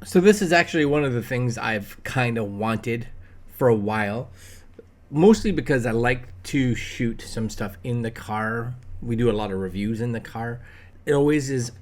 So this is actually one of the things I've kind of wanted for a while, mostly because I like to shoot some stuff in the car. We do a lot of reviews in the car. It always is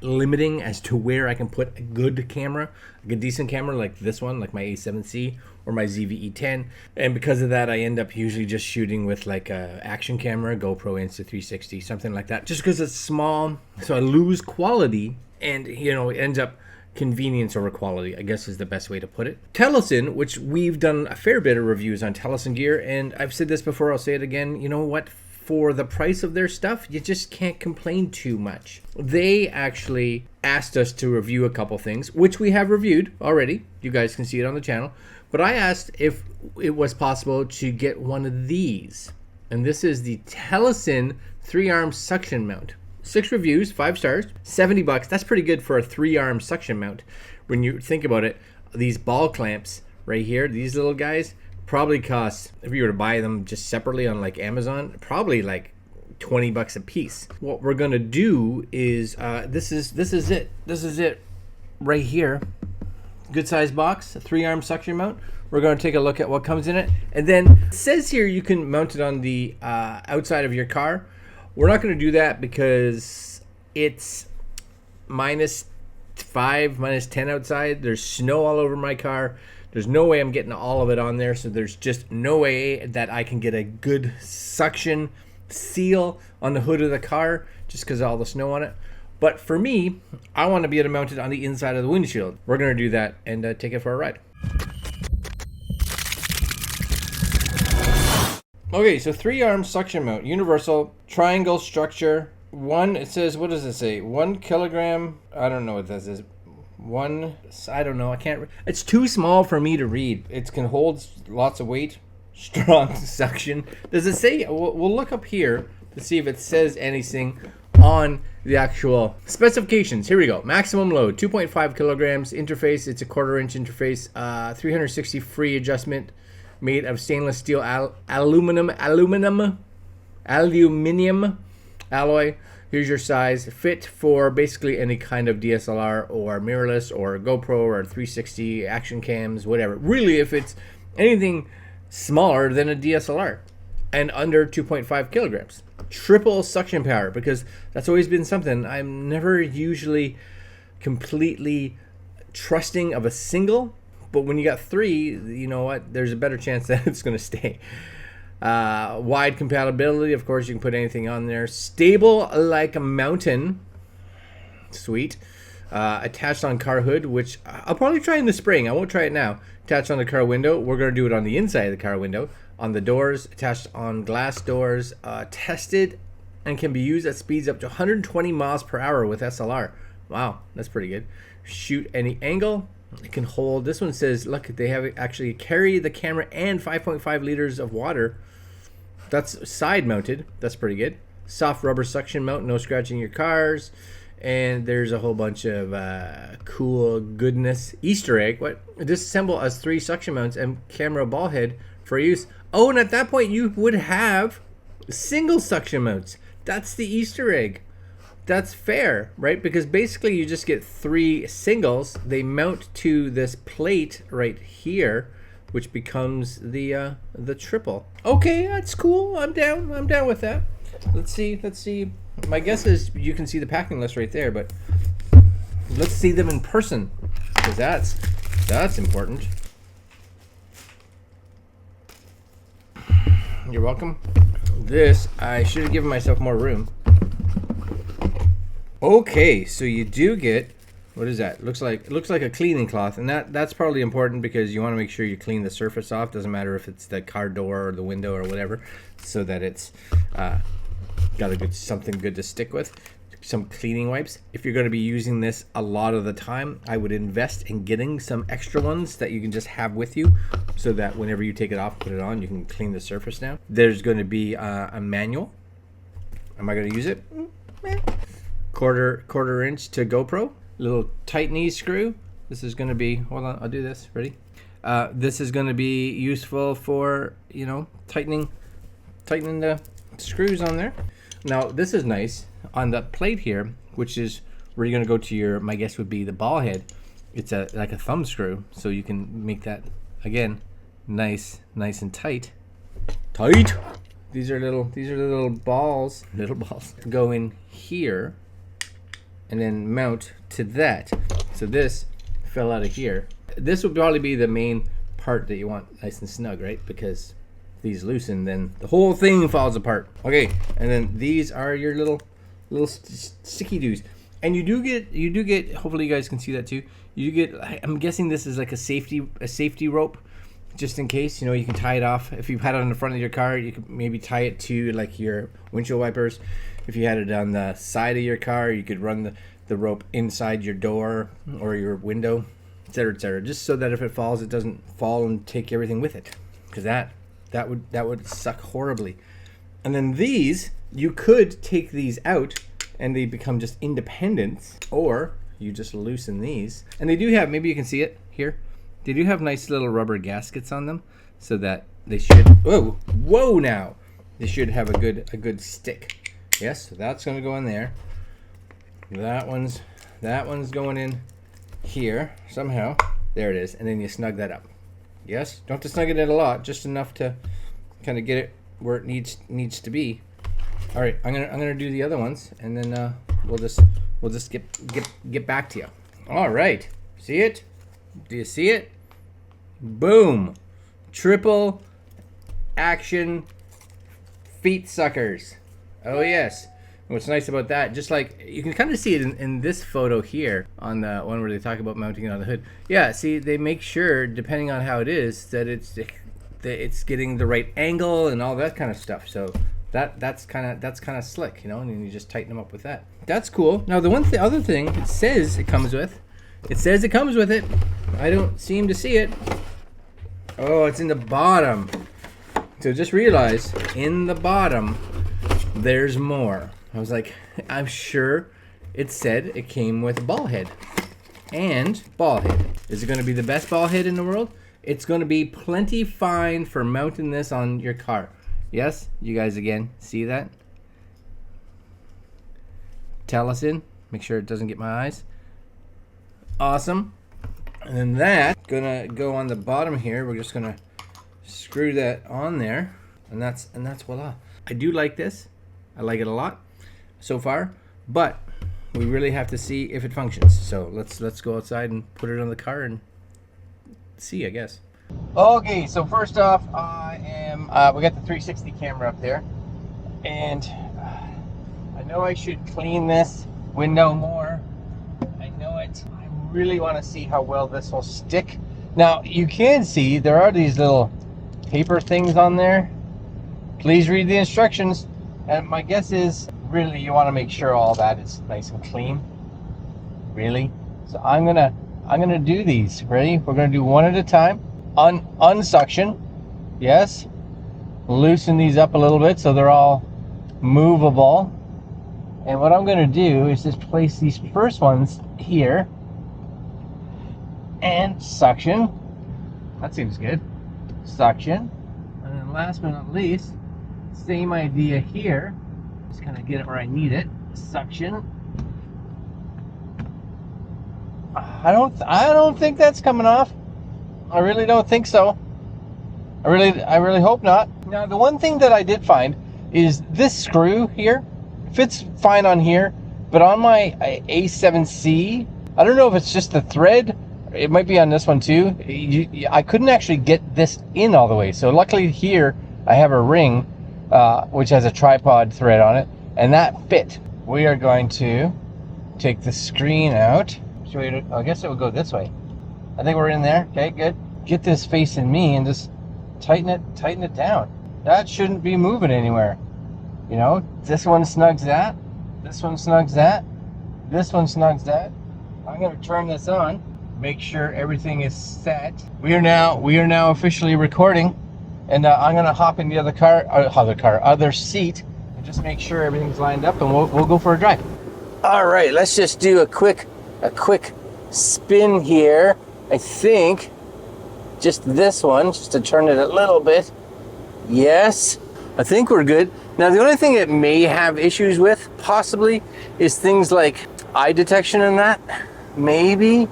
limiting as to where I can put a good camera, like a decent camera like this one, like my A7C or my ZVE10. And because of that, I end up usually just shooting with like a action camera, GoPro Insta360, something like that, just because it's small. So I lose quality, and it ends up convenience over quality, I guess is the best way to put it. Telesin, which we've done a fair bit of reviews on Telesin gear, and I've said this before, I'll say it again. You know what? For the price of their stuff, you just can't complain too much. They actually asked us to review a couple things, which we have reviewed already. You guys can see it on the channel. But I asked if it was possible to get one of these. And this is the Telesin 3-arm suction mount. 6 reviews, 5 stars, $70. That's pretty good for a 3-arm suction mount. When you think about it, these ball clamps right here, these little guys, probably cost, if you were to buy them just separately on like Amazon, probably like $20 a piece. What we're gonna do is this is it right here. Good size box, a 3-arm suction mount. We're gonna take a look at what comes in it, and then it says here you can mount it on the outside of your car. We're not gonna do that because it's -5, -10 outside. There's snow all over my car. There's no way I'm getting all of it on there, so there's just no way that I can get a good suction seal on the hood of the car just because of all the snow on it. But for me, I want to be able to mount it on the inside of the windshield. We're going to do that and take it for a ride. Okay, so 3-arm suction mount, universal, triangle structure. It says, what does it say? 1 kilogram. I don't know what this is. I don't know. I can't. It's too small for me to read. It can hold lots of weight. Strong suction. Does it say? We'll look up here to see if it says anything on the actual specifications. Here we go. Maximum load 2.5 kilograms. Interface. It's a 1/4 inch interface. 360 free adjustment. Made of stainless steel, aluminum alloy. Here's your size. Fit for basically any kind of DSLR or mirrorless or GoPro or 360 action cams, whatever. Really, if it's anything smaller than a DSLR and under 2.5 kilograms. Triple suction power, because that's always been something I'm never usually completely trusting of a single. But when you got 3, you know what? There's a better chance that it's going to stay. Wide compatibility, of course, you can put anything on there. Stable like a mountain. Sweet. Attached on car hood, which I'll probably try in the spring. I won't try it now. Attached on the car window. We're going to do it on the inside of the car window. On the doors, attached on glass doors. Tested and can be used at speeds up to 120 miles per hour with SLR. Wow, that's pretty good. Shoot any angle. It can hold. This one says, look, they have it actually carry the camera and 5.5 liters of water. That's side mounted. That's pretty good. Soft rubber suction mount, no scratching your cars. And there's a whole bunch of cool goodness. Easter egg. What? Disassemble as 3 suction mounts and camera ball head for use. Oh, and at that point you would have single suction mounts. That's the Easter egg. That's fair, right? Because basically you just get 3 singles. They mount to this plate right here, which becomes the triple. Okay, that's cool. I'm down with that. Let's see. My guess is you can see the packing list right there, but let's see them in person, because that's important. You're welcome. This, I should have given myself more room. Okay, so you do get, what is that? It looks like a cleaning cloth, and that's probably important because you want to make sure you clean the surface off. Doesn't matter if it's the car door or the window or whatever, so that it's got something good to stick with. Some cleaning wipes. If you're going to be using this a lot of the time, I would invest in getting some extra ones that you can just have with you, so that whenever you take it off, put it on, you can clean the surface down. There's going to be a manual. Am I going to use it? Quarter inch to GoPro. Little tight knee screw. This is going to be, hold on, I'll do this. Ready? This is going to be useful for, tightening the screws on there. Now this is nice. On the plate here, which is where you're going to go to your, my guess would be the ball head, it's like a thumb screw, so you can make that again nice and tight. These are little balls go in here and then mount to that. So this fell out of here. This would probably be the main part that you want nice and snug, right? Because if these loosen, then the whole thing falls apart. Okay, and then these are your little sticky doos. And you do get, hopefully you guys can see that too. You get, I'm guessing this is like a safety rope, just in case, you know, you can tie it off. If you've had it on the front of your car, you could maybe tie it to like your windshield wipers. If you had it on the side of your car, you could run the rope inside your door or your window, etc., just so that if it falls, it doesn't fall and take everything with it, because that would suck horribly. And then these, you could take these out and they become just independent, or you just loosen these. And they do have, maybe you can see it here, they do have nice little rubber gaskets on them, so that they should, whoa now, they should have a good stick. Yes, so that's gonna go in there. That one's going in here somehow. There it is, and then you snug that up. Yes, don't have to snug it in a lot, just enough to kind of get it where it needs to be. All right, I'm gonna do the other ones, and then we'll just get back to you. All right, see it? Do you see it? Boom! Triple action feet suckers. Oh yes. What's nice about that, just like you can kind of see it in this photo here on the one where they talk about mounting it on the hood. Yeah, see, they make sure, depending on how it is, that it's getting the right angle and all that kind of stuff. So that's kind of slick, you know, and then you just tighten them up with that. That's cool. Now the other thing it says it comes with, it. I don't seem to see it. Oh, it's in the bottom. So just realize in the bottom there's more. I was like, I'm sure it said it came with ball head and ball head. Is it going to be the best ball head in the world? It's going to be plenty fine for mounting this on your car. Yes, you guys again see that? Telesin, make sure it doesn't get my eyes. Awesome. And then that's gonna go on the bottom here. We're just gonna screw that on there, and that's voila. I do like this. I like it a lot so far, but we really have to see if it functions. So let's go outside and put it on the car and see, I guess. Okay, so first off, I am we got the 360 camera up there, and I know I should clean this window more. I know it. I really want to see how well this will stick. Now you can see there are these little paper things on there. Please read the instructions. And my guess is, really, you want to make sure all that is nice and clean. Really. So I'm gonna do these. Ready? We're gonna do one at a time. Unsuction. Yes. Loosen these up a little bit so they're all movable. And what I'm gonna do is just place these first ones here and suction. That seems good. Suction. And then last but not least, same idea here. Just kind of get it where I need it. Suction. I don't think that's coming off. I really don't think so. I really hope not. Now the one thing that I did find is this screw here fits fine on here, but on my A7C, I don't know if it's just the thread. It might be on this one too. I couldn't actually get this in all the way. So luckily here I have a ring, which has a tripod thread on it, and that fit. We are going to take the screen out. I guess it would go this way. I think we're in there. Okay, good. Get this facing me and just tighten it down. That shouldn't be moving anywhere. You know, this one snugs that. This one snugs that. This one snugs that. I'm going to turn this on. Make sure everything is set. We are now officially recording, and I'm going to hop in the other seat, and just make sure everything's lined up, and we'll go for a drive. All right, let's just do a quick spin here. I think just this one, just to turn it a little bit. Yes, I think we're good. Now the only thing it may have issues with, possibly, is things like eye detection and that. Maybe.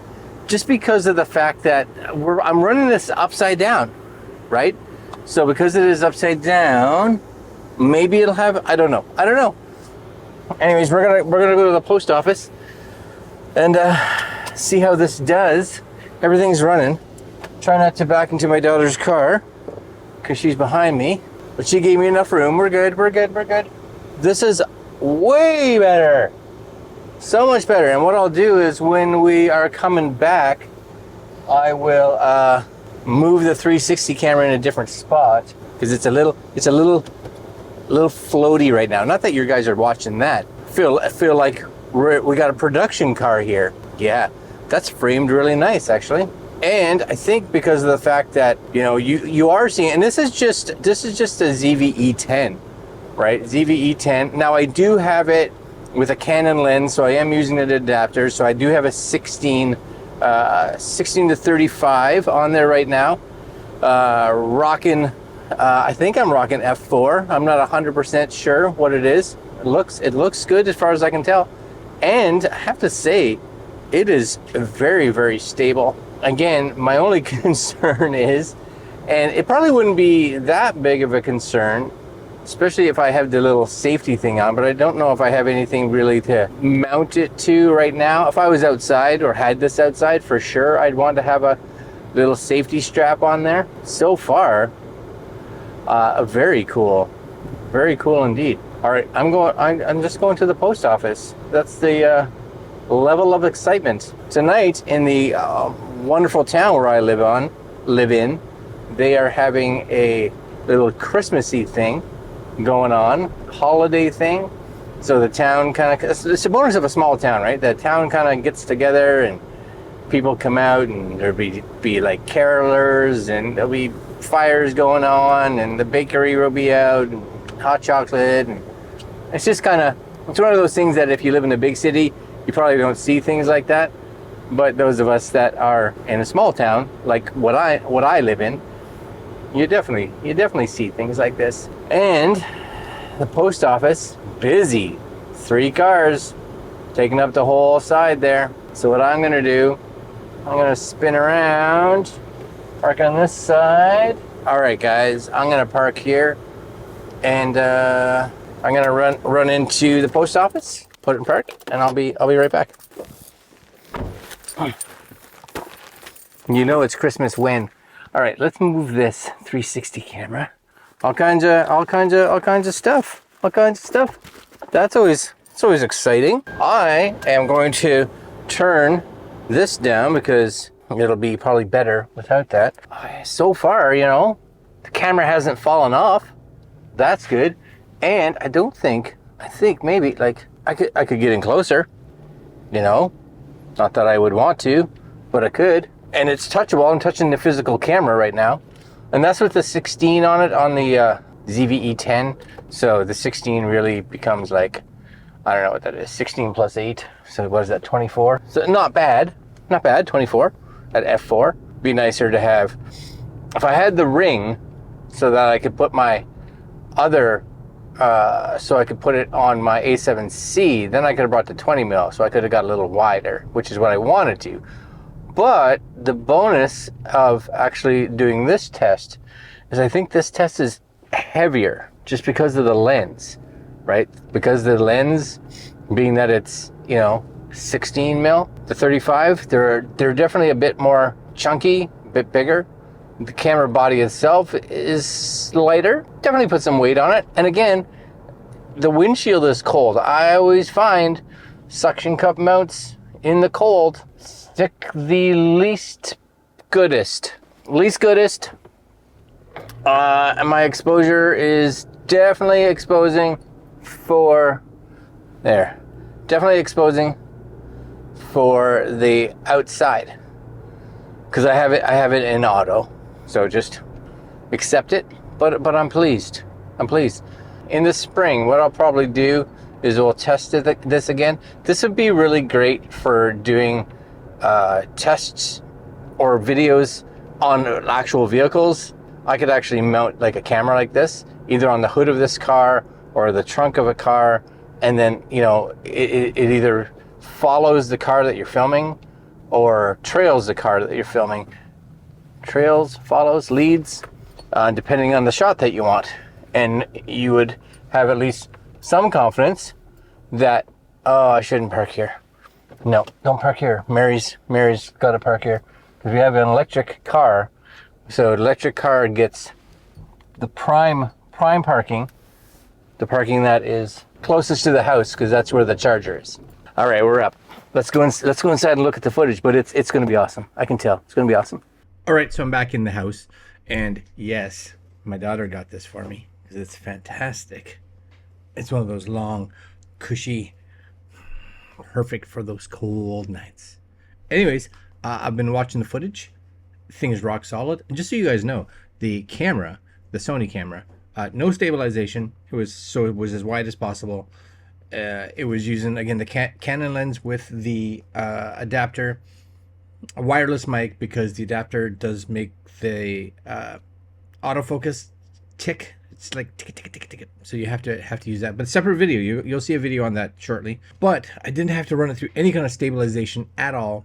just because of the fact that I'm running this upside down, right? So because it is upside down, maybe it'll have, I don't know. Anyways, we're gonna go to the post office and see how this does. Everything's running. Try not to back into my daughter's car because she's behind me, but she gave me enough room. We're good. This is way better. So much better. And what I'll do is when we are coming back, I will move the 360 camera in a different spot because it's a little floaty right now. Not that you guys are watching that. I feel like we got a production car here. Yeah, that's framed really nice actually. And I think because of the fact that, you know, you are seeing, and this is just a ZV-E10, right? ZV-E10. Now I do have it with a Canon lens, so I am using an adapter. So I do have a 16 to 35 on there right now. Rocking, I think I'm rocking f4. I'm not 100% sure what it is. It looks good as far as I can tell. And I have to say, it is very, very stable. Again, my only concern is, and it probably wouldn't be that big of a concern, especially if I have the little safety thing on, but I don't know if I have anything really to mount it to right now. If I was outside or had this outside, for sure, I'd want to have a little safety strap on there. So far, very cool. Very cool indeed. All right, I'm just going to the post office. That's the level of excitement. Tonight in the wonderful town where I live in, they are having a little Christmassy thing going on, holiday thing. So the town kind of, it's a bonus of a small town, right? The town kind of gets together and people come out and there'll be like carolers and there'll be fires going on and the bakery will be out and hot chocolate. And it's just kind of, it's one of those things that if you live in a big city, you probably don't see things like that. But those of us that are in a small town, like what I live in, you definitely see things like this. And the post office, busy. 3 cars taking up the whole side there. So what I'm gonna do, I'm gonna spin around, park on this side. All right, guys, I'm gonna park here, and I'm gonna run into the post office, put it in park, and I'll be right back. You know it's Christmas when. All right, let's move this 360 camera. All kinds of stuff. It's always exciting. I am going to turn this down because it'll be probably better without that. So far, you know, the camera hasn't fallen off. That's good. And I think maybe like I could get in closer, you know, not that I would want to, but I could. And it's touchable. I'm touching the physical camera right now. And that's with the 16 on it, on the ZV-E10. So the 16 really becomes like, I don't know what that is, 16 plus 8. So what is that, 24? So not bad, 24 at f4. Be nicer to have, if I had the ring so that I could put my other, so I could put it on my A7C, then I could have brought the 20 mil, so I could have got a little wider, which is what I wanted to. But the bonus of actually doing this test is I think this test is heavier just because of the lens, right? Because the lens, being that it's, you know, 16 mil, the 35, they're definitely a bit more chunky, a bit bigger. The camera body itself is lighter, definitely put some weight on it. And again, the windshield is cold. I always find suction cup mounts in the cold stick the least goodest. And my exposure is definitely exposing for there. Definitely exposing for the outside. Because I have it in auto. So just accept it. But I'm pleased. In the spring, what I'll probably do is we'll test this again. This would be really great for doing tests or videos on actual vehicles. I could actually mount like a camera like this, either on the hood of this car or the trunk of a car, and then, you know, it either follows the car that you're filming, or trails the car that you're filming. Trails, follows, leads, depending on the shot that you want. And you would have at least some confidence that, oh, I shouldn't park here. No, don't park here. Mary's got to park here. Because we have an electric car. So electric car gets the prime parking, the parking that is closest to the house, because that's where the charger is. All right, we're up. Let's go inside and look at the footage, but it's going to be awesome. I can tell. It's going to be awesome. All right, so I'm back in the house, and yes, my daughter got this for me because it's fantastic. It's one of those long, cushy, perfect for those cold nights. Anyways, I've been watching the footage. Thing is rock solid. And just so you guys know, the camera, the Sony camera, no stabilization. It was as wide as possible. It was using, again, the Canon lens with the adapter, a wireless mic, because the adapter does make the autofocus tick. It's like tick, tick, tick, tick. So you have to use that. But separate video. You'll see a video on that shortly. But I didn't have to run it through any kind of stabilization at all,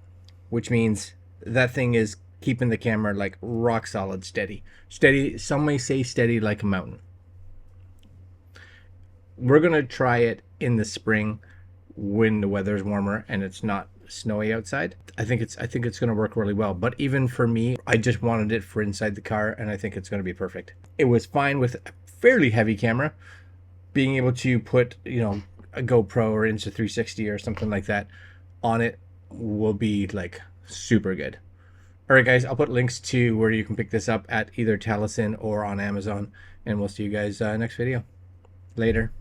which means that thing is keeping the camera like rock solid, steady. Some may say steady like a mountain. We're gonna try it in the spring when the weather's warmer and it's not snowy outside. I think it's gonna work really well. But even for me, I just wanted it for inside the car, and I think it's gonna be perfect. It was fine with a fairly heavy camera. Being able to put, a GoPro or Insta360 or something like that on it will be like super good. All right, guys, I'll put links to where you can pick this up at either Telesin or on Amazon, and we'll see you guys next video. Later.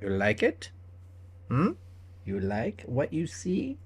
You like it? You like what you see?